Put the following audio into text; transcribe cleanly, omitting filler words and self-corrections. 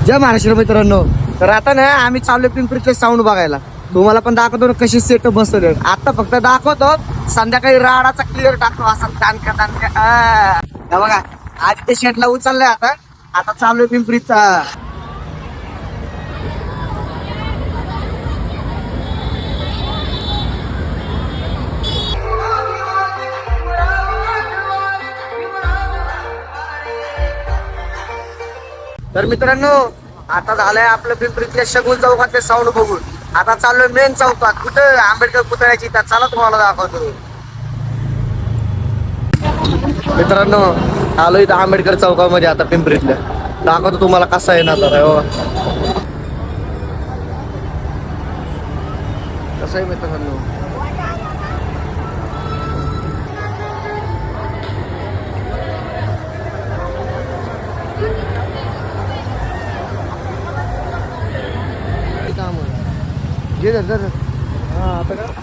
जय महाराष्ट्र मित्रांनो. तर आता ना आम्ही चाललोय पिंपरीचे साऊंड बघायला. तुम्हाला पण दाखवतो कशी सेट बसवले. आता फक्त दाखवतो, संध्याकाळी राडाचा क्लिअर टाकतो असा दानका दानका. हे बघा आज ते शेटला उचललंय. आता आता चाललोय पिंपरीचा. तर मित्रांनो आता झालंय आपलं पिंपरीतल्या शगुन चौकातले साऊंड बघून. आता चाललोय मेन चौकात. कुठं आंबेडकर पुतळ्याची इथं. चला तुम्हाला दाखवतो. मित्रांनो आलो इथं आंबेडकर चौकामध्ये. आता पिंपरीतल्या दाखवतो तुम्हाला कसा आहे ना. तर कसं आहे मित्रांनो. जे हा आता का